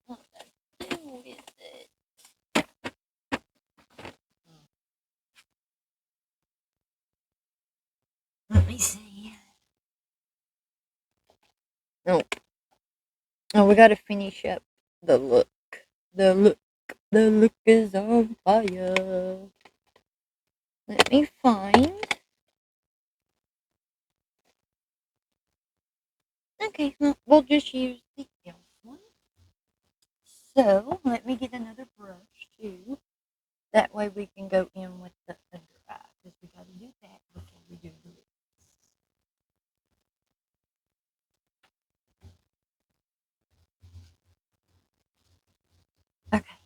[SPEAKER 1] What did I do with it? Let me see. Oh, oh, we got to finish up the look. The look. The look is on fire. Let me find. Okay, well, we'll just use the elf one. So let me get another brush too. That way we can go in with the under eye because we got to do that before we do the lips. Okay.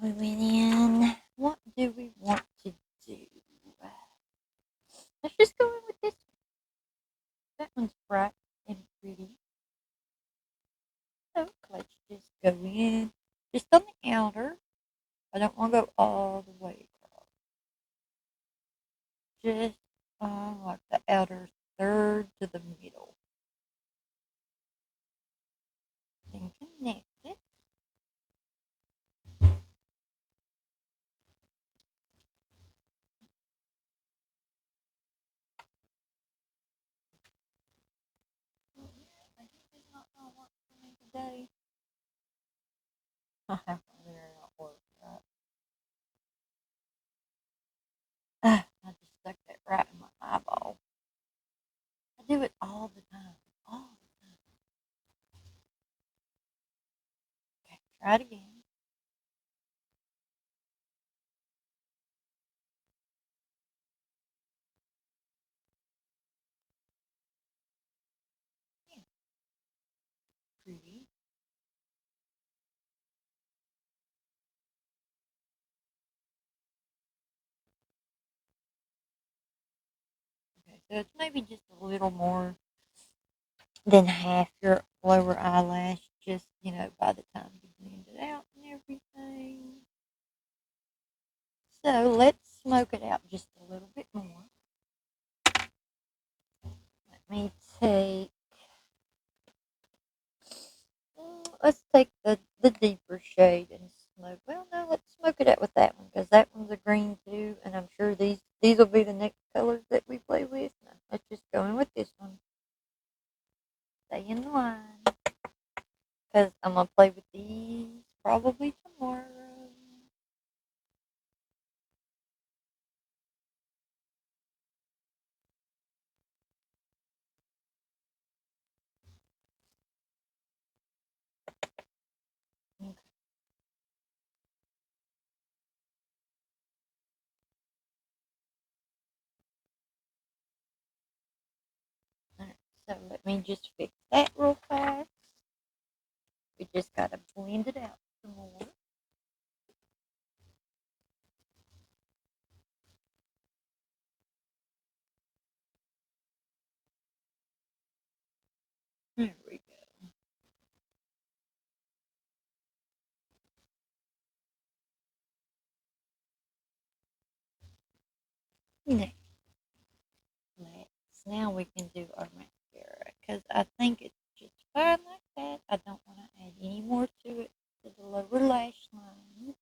[SPEAKER 1] We went in. What do we want to do? Let's just go in with this one. That one's bright and pretty. So let's just go in. Just on the outer. I don't want to go all the way across. Just like the outer third to the middle. And connect it. I think it's not going to work for me today. I have to figure it out work, right? I just stuck that right in my eyeball. I do it all the time. All the time. Okay, try it again. Yeah, pretty. Okay, so it's maybe just a little more than half your lower eyelash, just, by the time you blend it out and everything. So let's smoke it out just a little bit more. Let me take, let's take the deeper shade and smoke. Well, no, let's smoke it out with that one because that one's a green too, and I'm sure these will be the next colors that we play with. No, let's just go in with this one. Stay in the line because I'm gonna play with these probably tomorrow. Okay. Alright, so let me just fix that real fast. We just gotta blend it out some more. There we go. Next, now we can do our mascara because I think it's just fine like that. I don't want to add any more to it to the lower lash line.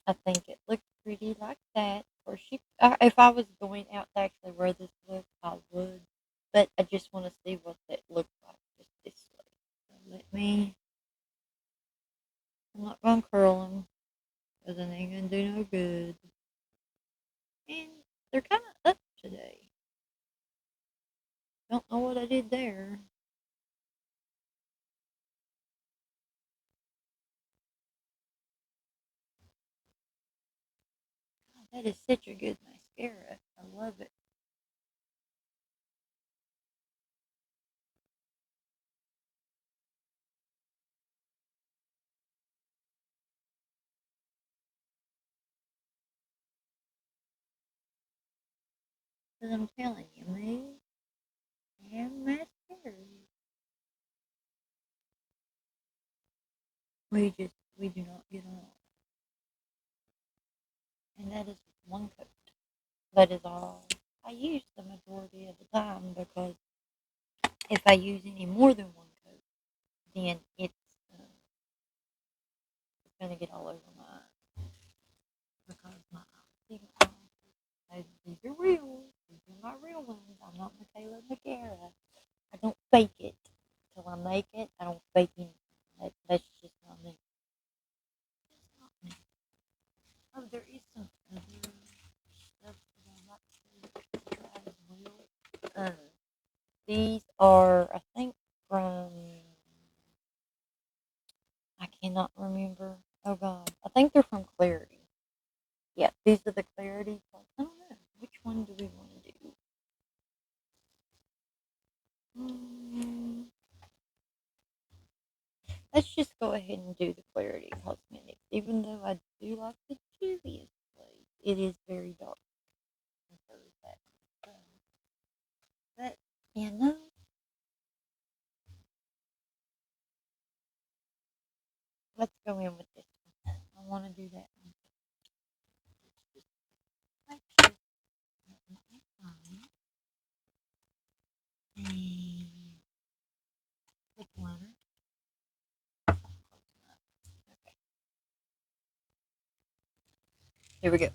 [SPEAKER 1] I think it looks pretty like that. Of course, if I was going out to actually wear this look, I would. But I just want to see what that looks like just this way. So let me. I'm not gonna curl them because it ain't gonna do no good. And they're kind of up today. Don't know what I did there. God, that is such a good mascara. I love it. Because I'm telling you, me and mascara. We do not get along. And that is one coat. That is all I use the majority of the time because if I use any more than one coat, then it's going to get all over my eyes because my eyes, these are real. These are my real ones. I'm not Michaela Magara. I don't fake it till I make it. I don't fake anything. That's just not me. That's not me. Oh, there is some other stuff that I like to try as well. These are, I think, from, I cannot remember. Oh God, I think they're from Clarity. Yeah, these are the Clarity. I don't know. Which one do we want to do? Let's just go ahead and do the Clarity Cosmetics. Even though I do like the Juvias place, it is very dark. So that, but, you know, let's go in with this one. I want to do that one. Like this. And lip liner. Okay, here we go.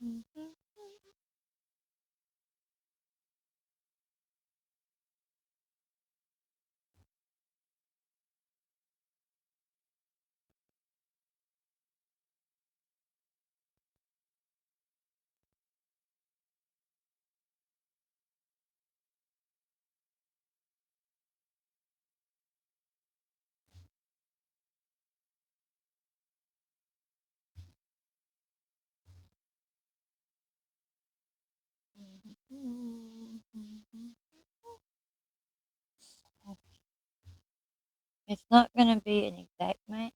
[SPEAKER 1] Mm-hmm. It's not going to be an exact match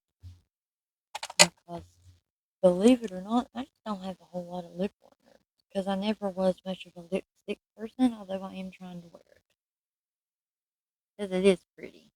[SPEAKER 1] because, believe it or not, I just don't have a whole lot of lip liner because I never was much of a lipstick person, although I am trying to wear it because it is pretty.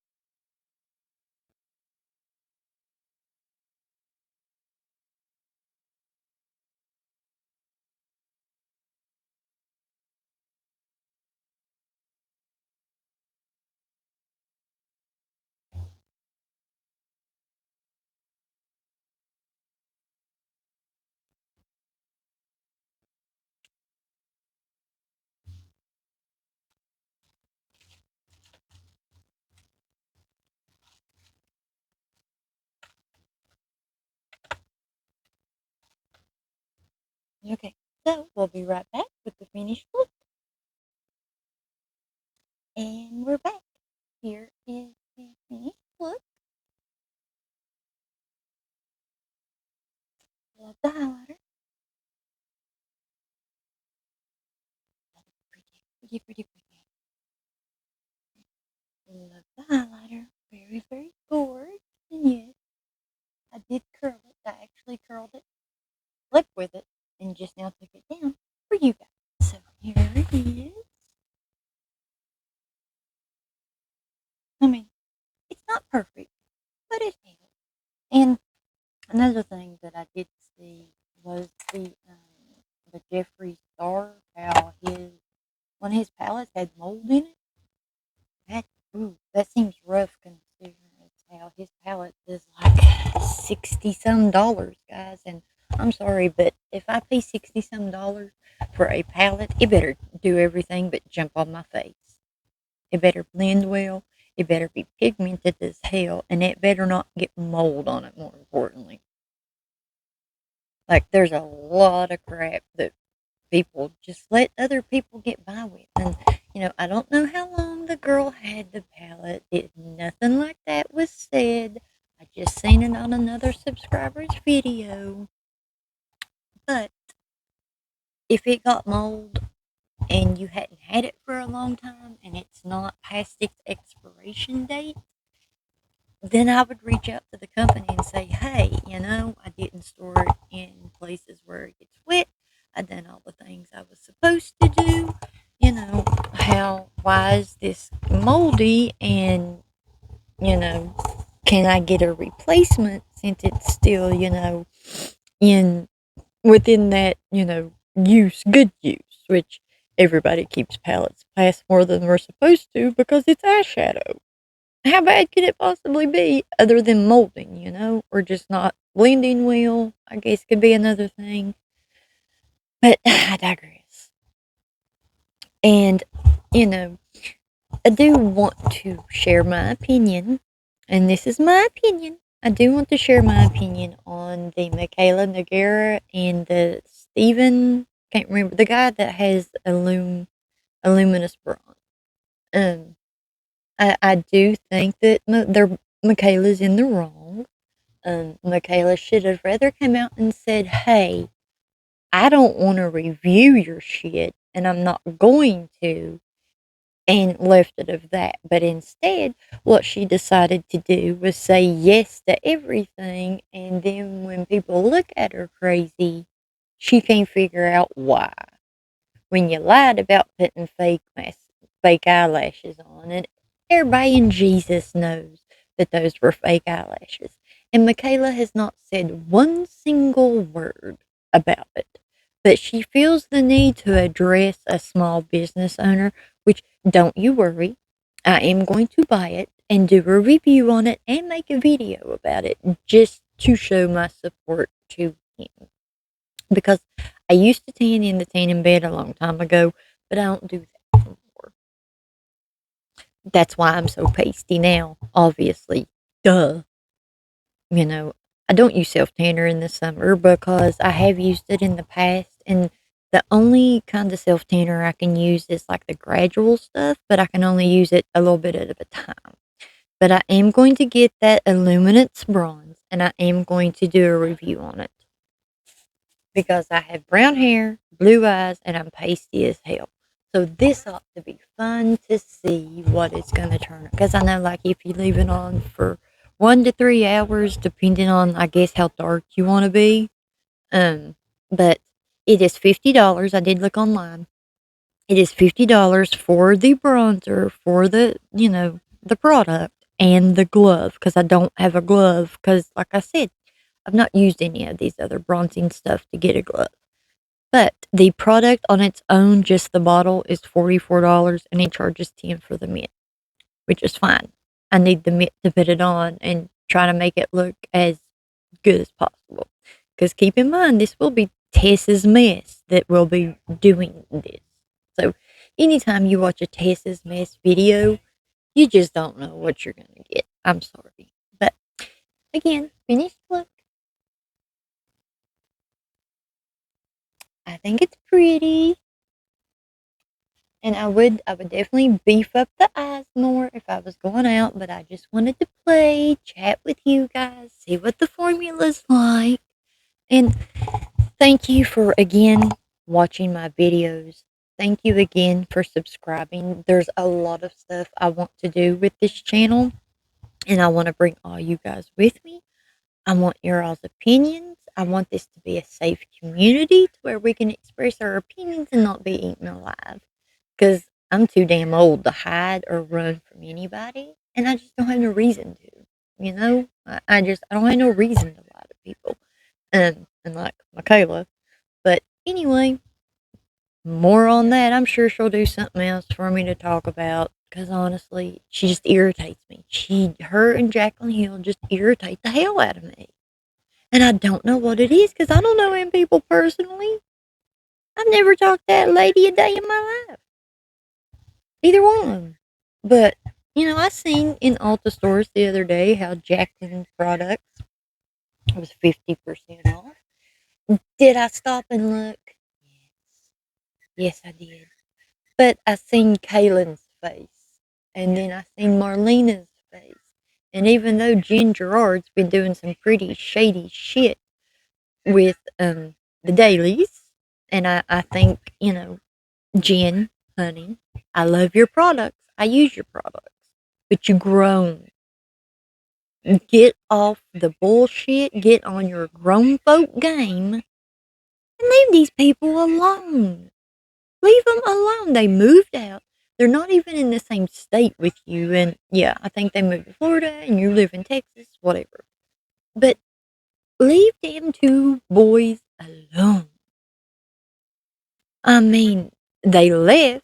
[SPEAKER 1] Okay, so we'll be right back with the finished look. And we're back. Here is the finished look. Love the highlighter. Pretty, pretty, pretty, pretty. Love the highlighter. Very, very gorgeous. And yes, I did curl it. I actually curled it, flipped with it, and just now took it down for you guys. So not perfect, but it helps. And another thing that I did see was the Jeffree Star, how one of his pallets had mold in it. That seems rough considering how his pallet is like $60-some, guys. And I'm sorry, but if I pay $60-some for a pallet, it better do everything but jump on my face. It better blend well. It better be pigmented as hell, and it better not get mold on it. More importantly, like there's a lot of crap that people just let other people get by with. And, I don't know how long the girl had the pallet. Nothing like that was said. I just seen it on another subscriber's video. But if it got mold and you hadn't had it for a long time and it's not past its expiration date, then I would reach out to the company and say, hey, I didn't store it in places where it gets wet. I done all the things I was supposed to do. Why is this moldy? And, can I get a replacement since it's still, in within that, good use, which everybody keeps pallets past more than we're supposed to because it's eyeshadow. How bad could it possibly be other than molding, or just not blending well? I guess could be another thing. But I digress. And, I do want to share my opinion, and this is my opinion. I do want to share my opinion on the Michaela Noguera and the Steven, can't remember, the guy that has luminous bronze. I do think that Michaela's in the wrong. Michaela should have rather come out and said, hey, I don't want to review your shit, and I'm not going to, and left it of that. But instead, what she decided to do was say yes to everything, and then when people look at her crazy, she can't figure out why. When you lied about putting fake eyelashes on, and everybody in Jesus knows that those were fake eyelashes. And Michaela has not said one single word about it. But she feels the need to address a small business owner, which, don't you worry, I am going to buy it and do a review on it and make a video about it just to show my support to him. Because I used to tan in the tanning bed a long time ago, but I don't do that anymore. That's why I'm so pasty now, obviously. Duh. I don't use self tanner in the summer because I have used it in the past, and the only kind of self tanner I can use is like the gradual stuff, but I can only use it a little bit at a time. But I am going to get that Illuminance bronze, and I am going to do a review on it because I have brown hair, blue eyes, and I'm pasty as hell. So this ought to be fun to see what it's going to turn. Because I know, like, if you leave it on for 1 to 3 hours, depending on, I guess, how dark you want to be. But it is $50. I did look online. It is $50 for the bronzer, for the, the product, and the glove. Because I don't have a glove. Because, like I said, I've not used any of these other bronzing stuff to get a glove. But the product on its own, just the bottle, is $44, and it charges $10 for the mitt, which is fine. I need the mitt to put it on and try to make it look as good as possible. Because keep in mind, this will be Tess's Mess that will be doing this. So anytime you watch a Tess's Mess video, you just don't know what you're going to get. I'm sorry. But again, finished look. I think it's pretty. And I would definitely beef up the eyes more if I was going out, but I just wanted to play, chat with you guys, see what the formula's like. And thank you for, again, watching my videos. Thank you again for subscribing. There's a lot of stuff I want to do with this channel, and I want to bring all you guys with me. I want your all's opinions. I want this to be a safe community to where we can express our opinions and not be eaten alive. Because I'm too damn old to hide or run from anybody. and I just don't have no reason to. I don't have no reason to lie to people. And like Michaela. But anyway, more on that. I'm sure she'll do something else for me to talk about. Because honestly, she just irritates me. Her and Jacqueline Hill just irritate the hell out of me. And I don't know what it is because I don't know them people personally. I've never talked to that lady a day in my life. Either one of them. But, I seen in Ulta stores the other day how Jacqueline's products was 50% off. Did I stop and look? Yes. Yes, I did. But I seen Kaylin's face. And then I seen Marlena's face. And even though Jen Gerard's been doing some pretty shady shit with the dailies, and I think, Jen, honey, I love your products. I use your products. But you grown. Get off the bullshit. Get on your grown folk game. And leave these people alone. Leave them alone. They moved out. They're not even in the same state with you. And yeah, I think they moved to Florida and you live in Texas, whatever. But leave them two boys alone. I mean, they left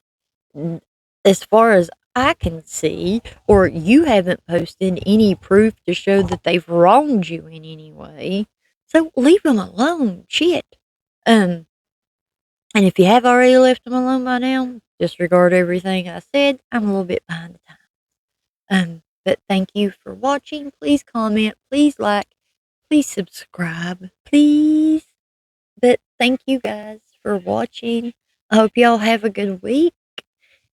[SPEAKER 1] as far as I can see, or you haven't posted any proof to show that they've wronged you in any way. So leave them alone. Shit. And if you have already left them alone by now, disregard everything I said. I'm a little bit behind the time. But thank you for watching. Please comment. Please like. Please subscribe. Please. But thank you guys for watching. I hope y'all have a good week.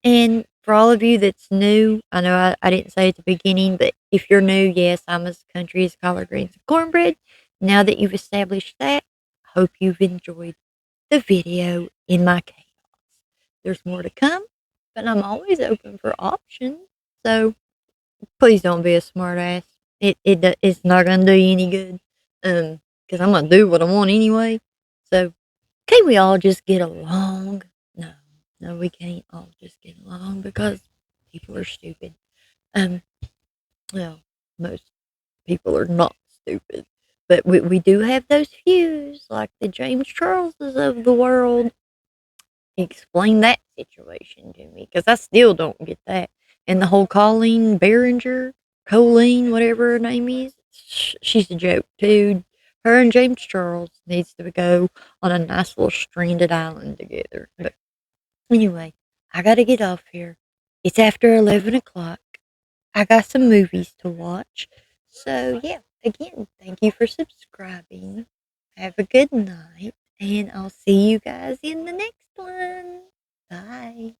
[SPEAKER 1] And for all of you that's new, I know I didn't say at the beginning, but if you're new, yes, I'm as country as collard greens and cornbread. Now that you've established that, I hope you've enjoyed the video in my chaos. There's more to come, but I'm always open for options. So please don't be a smartass. It's not gonna do you any good. Because I'm gonna do what I want anyway. So can't we all just get along? No, no, we can't all just get along because people are stupid. Um, well, most people are not stupid, but we do have those few, like the James Charleses of the world. Explain that situation to me, because I still don't get that. And the whole Colleen, whatever her name is, she's a joke too. Her and James Charles needs to go on a nice little stranded island together. But anyway, I gotta get off here. It's after 11 o'clock. I got some movies to watch. So yeah, again, thank you for subscribing. Have a good night, and I'll see you guys in the next one. Bye.